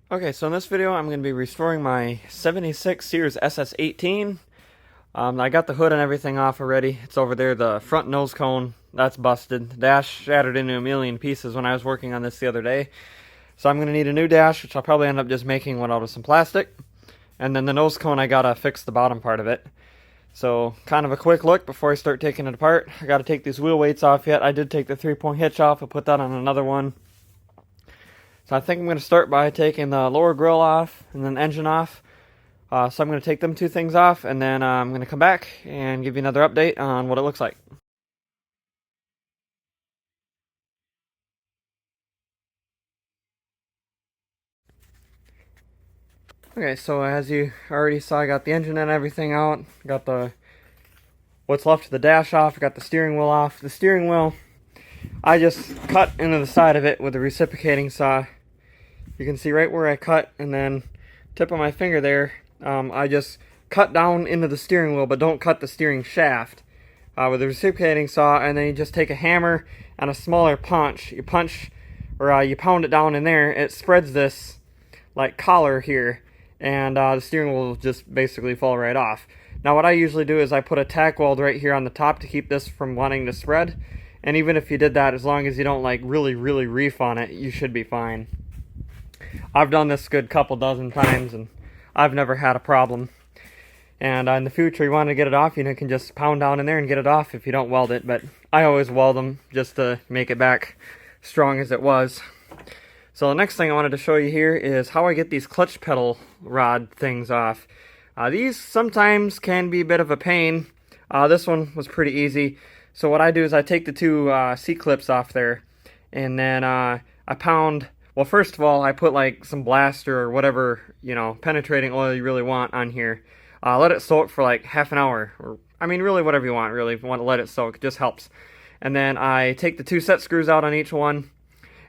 Okay, so in this video I'm going to be restoring my 76 Sears SS18. I got the hood and everything off already. It's over there, the front nose cone, that's busted. The dash shattered into a million pieces when I was working on this the other day. So I'm going to need a new dash, which I'll probably end up just making one out of some plastic. And then the nose cone, I got to fix the bottom part of it. So kind of a quick look before I start taking it apart. I got to take these wheel weights off yet. I did take the 3-point hitch off. I'll put that on another one. So I think I'm going to start by taking the lower grill off and then engine off. So I'm going to take them two things off, and then I'm going to come back and give you another update on what it looks like. Okay, so as you already saw, I got the engine and everything out. Got the what's left of the dash off. I got the steering wheel off. The steering wheel, I just cut into the side of it with a reciprocating saw. You can see right where I cut, and then tip of my finger there, I just cut down into the steering wheel, but don't cut the steering shaft with a reciprocating saw. And then you just take a hammer and a smaller punch. You punch, or you pound it down in there. It spreads this like collar here, and the steering wheel will just basically fall right off. Now what I usually do is I put a tack weld right here on the top to keep this from wanting to spread. And even if you did that, as long as you don't like really reef on it, you should be fine. I've done this a good couple dozen times, and I've never had a problem. And in the future, you want to get it off, you can just pound down in there and get it off if you don't weld it. But I always weld them just to make it back strong as it was. So the next thing I wanted to show you here is how I get these clutch pedal rod things off. These sometimes can be a bit of a pain. This one was pretty easy. So what I do is I take the two C-clips off there, and then I pound. Well, first of all, I put like some blaster or whatever, penetrating oil you really want on here. Let it soak for like half an hour, or I mean really whatever you want, really. If you want to let it soak, it just helps. And then I take the two set screws out on each one,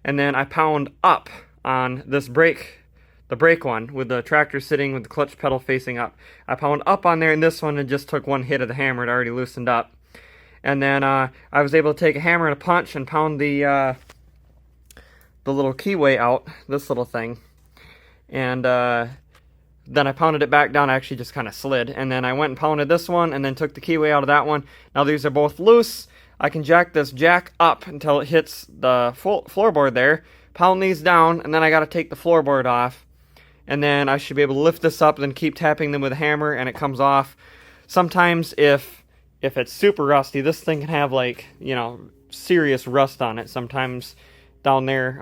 and then I pound up on this brake, the brake one, with the tractor sitting with the clutch pedal facing up. I pound up on there, and this one, it just took one hit of the hammer. It already loosened up. And then I was able to take a hammer and a punch and pound the little keyway out, this little thing, and then I pounded it back down. I actually just kind of slid, and then I went and pounded this one, and then took the keyway out of that one. Now these are both loose. I can jack this jack up until it hits the floorboard there, pound these down, and then I got to take the floorboard off, and then I should be able to lift this up, then keep tapping them with a hammer, and it comes off. Sometimes if it's super rusty, this thing can have like, serious rust on it sometimes down there,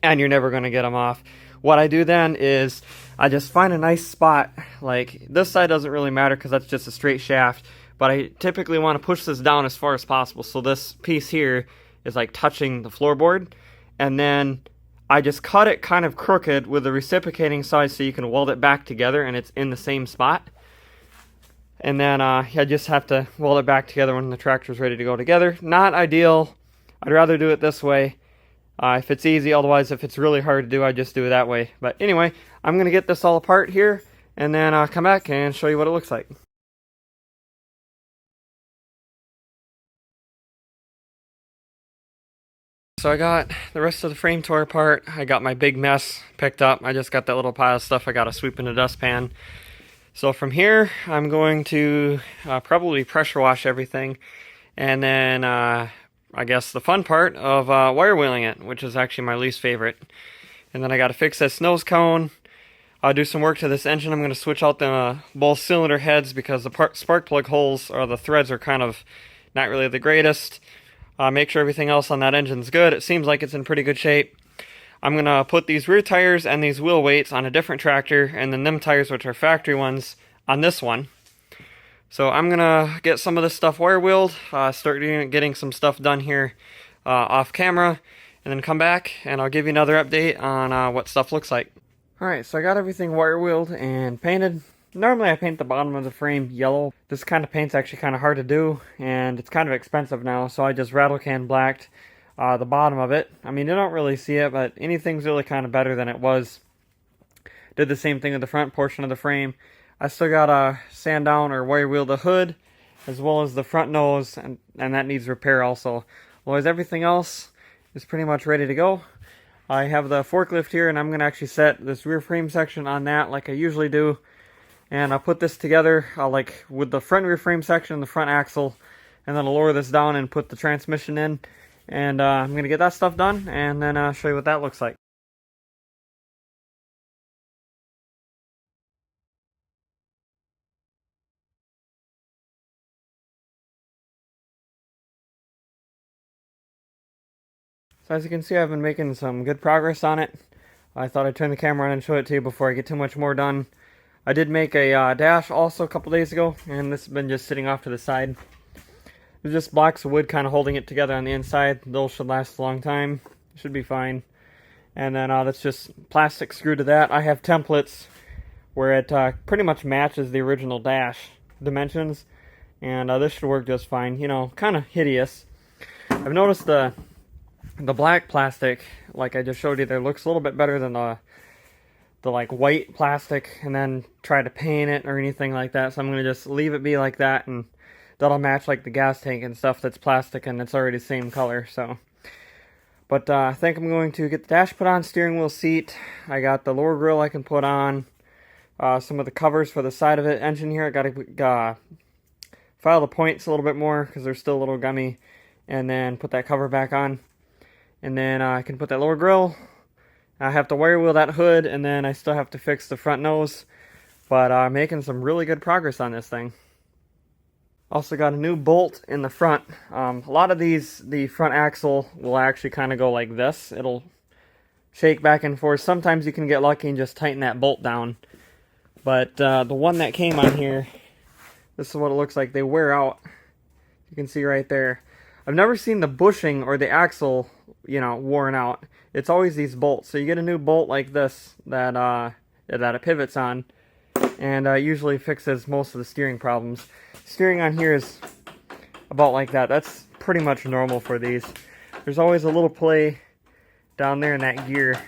and you're never going to get them off. What I do then is I just find a nice spot. Like this side doesn't really matter because that's just a straight shaft, but I typically want to push this down as far as possible, so this piece here is like touching the floorboard, and then I just cut it kind of crooked with the reciprocating side so you can weld it back together and it's in the same spot. And then I just have to weld it back together when the tractor's ready to go together. Not ideal. I'd rather do it this way if it's easy. Otherwise, if it's really hard to do, I just do it that way. But anyway, I'm going to get this all apart here, and then I'll come back and show you what it looks like. So I got the rest of the frame tore apart. I got my big mess picked up. I just got that little pile of stuff I got to sweep in the dustpan. So from here, I'm going to probably pressure wash everything, and then I guess the fun part of wire wheeling it, which is actually my least favorite. And then I got to fix this nose cone. I'll do some work to this engine. I'm going to switch out the both cylinder heads because the spark plug holes, or the threads, are kind of not really the greatest. Make sure everything else on that engine's good. It seems like it's in pretty good shape. I'm going to put these rear tires and these wheel weights on a different tractor, and then them tires, which are factory ones, on this one. So I'm going to get some of this stuff wire wheeled, start getting some stuff done here off camera, and then come back and I'll give you another update on what stuff looks like. Alright, so I got everything wire wheeled and painted. Normally I paint the bottom of the frame yellow. This kind of paint's actually kind of hard to do, and it's kind of expensive now, so I just rattle can blacked the bottom of it. I mean, you don't really see it, but anything's really kind of better than it was. Did the same thing with the front portion of the frame. I still got to sand down or wire wheel the hood, as well as the front nose, and that needs repair also. Otherwise, everything else is pretty much ready to go. I have the forklift here, and I'm going to actually set this rear frame section on that like I usually do. And I'll put this together like with the front rear frame section and the front axle, and then I'll lower this down and put the transmission in. And I'm going to get that stuff done, and then show you what that looks like. So as you can see, I've been making some good progress on it. I thought I'd turn the camera on and show it to you before I get too much more done. I did make a dash also a couple days ago, and this has been just sitting off to the side. There's just blocks of wood kind of holding it together on the inside. Those should last a long time. Should be fine. And then that's just plastic screwed to that. I have templates where it pretty much matches the original dash dimensions, and this should work just fine. You know, kind of hideous. I've noticed the black plastic, like I just showed you there, looks a little bit better than the like white plastic, and then try to paint it or anything like that. So I'm going to just leave it be like that, and that'll match like the gas tank and stuff that's plastic and it's already the same color. So, but I think I'm going to get the dash put on, steering wheel seat. I got the lower grille I can put on, some of the covers for the side of it. Engine here, I got to file the points a little bit more because they're still a little gummy, and then put that cover back on. And then I can put that lower grille. I have to wire wheel that hood, and then I still have to fix the front nose. But making some really good progress on this thing. Also got a new bolt in the front. A lot of these, the front axle will actually kind of go like this. It'll shake back and forth. Sometimes you can get lucky and just tighten that bolt down. But the one that came on here, this is what it looks like. They wear out. You can see right there. I've never seen the bushing or the axle, you know, worn out. It's always these bolts. So you get a new bolt like this that it pivots on, and usually fixes most of the steering problems. Steering on here is about like that. That's pretty much normal for these. There's always a little play down there in that gear,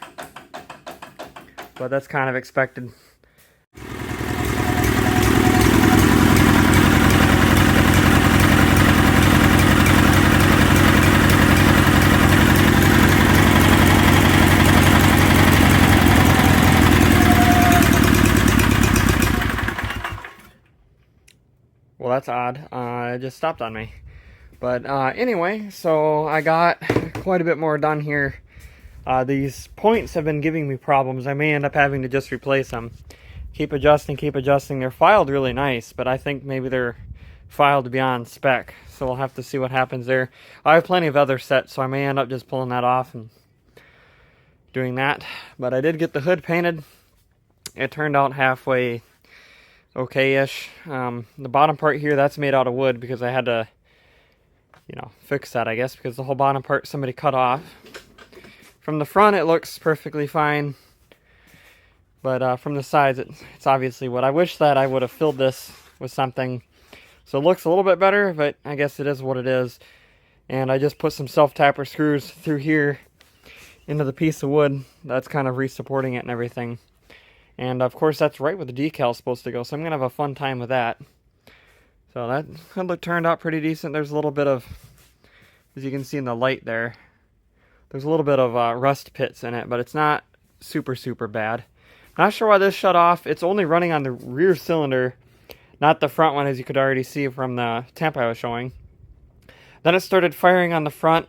but that's kind of expected. Well, that's odd. It just stopped on me. But anyway, so I got quite a bit more done here. These points have been giving me problems. I may end up having to just replace them. Keep adjusting, keep adjusting. They're filed really nice, but I think maybe they're filed beyond spec. So we'll have to see what happens there. I have plenty of other sets, so I may end up just pulling that off and doing that. But I did get the hood painted. It turned out halfway okay-ish. The bottom part here, that's made out of wood because I had to, you know, fix that, I guess, because the whole bottom part somebody cut off. From the front, it looks perfectly fine, but from the sides, it's obviously wood. I wish that I would have filled this with something so it looks a little bit better, but I guess it is what it is. And I just put some self-tapper screws through here into the piece of wood that's kind of re-supporting it and everything. And of course that's right where the decal is supposed to go, so I'm going to have a fun time with that. So that hood turned out pretty decent. There's a little bit of, as you can see in the light there, there's a little bit of rust pits in it, but it's not super bad. Not sure why this shut off. It's only running on the rear cylinder, not the front one, as you could already see from the temp I was showing. Then it started firing on the front,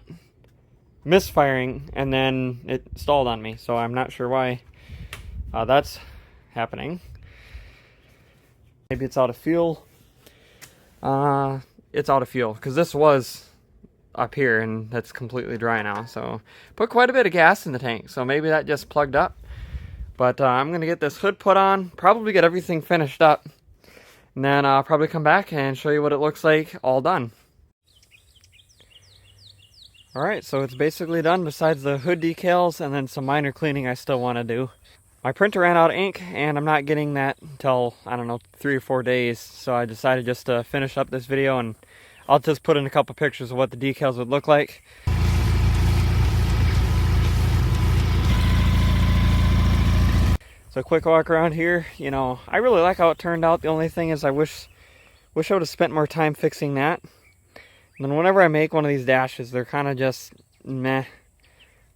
misfiring, and then it stalled on me, so I'm not sure why that's happening. Maybe it's out of fuel. It's out of fuel because this was up here and that's completely dry now, so put quite a bit of gas in the tank, so maybe that just plugged up. But I'm gonna get this hood put on, probably get everything finished up, and then I'll probably come back and show you what it looks like all done. Alright, so it's basically done besides the hood decals and then some minor cleaning I still want to do. My printer ran out of ink, and I'm not getting that until, I don't know, 3 or 4 days. So I decided just to finish up this video, and I'll just put in a couple pictures of what the decals would look like. So quick walk around here. You know, I really like how it turned out. The only thing is I wish I would have spent more time fixing that. And then whenever I make one of these dashes, they're kind of just meh.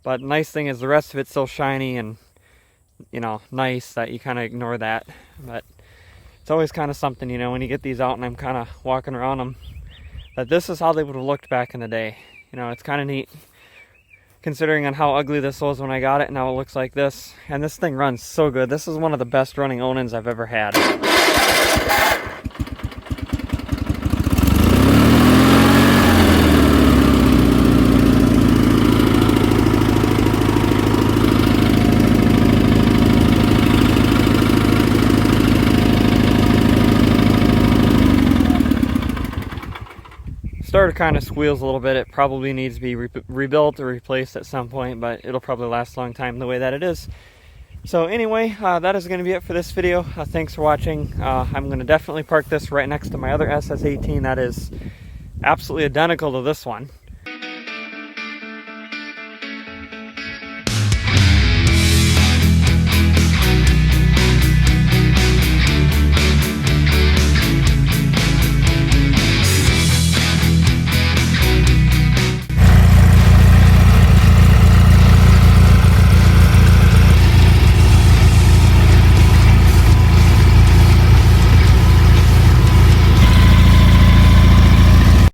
But the nice thing is the rest of it's so shiny and, you know, nice that you kind of ignore that. But it's always kind of something, you know, when you get these out and I'm kind of walking around them, that this is how they would have looked back in the day. You know, it's kind of neat considering on how ugly this was when I got it. Now it looks like this. And this thing runs so good. This is one of the best running Onins I've ever had. Starter kind of squeals a little bit. It probably needs to be rebuilt or replaced at some point, but it'll probably last a long time the way that it is. So anyway, that is going to be it for this video. Thanks for watching. I'm going to definitely park this right next to my other SS18 that is absolutely identical to this one.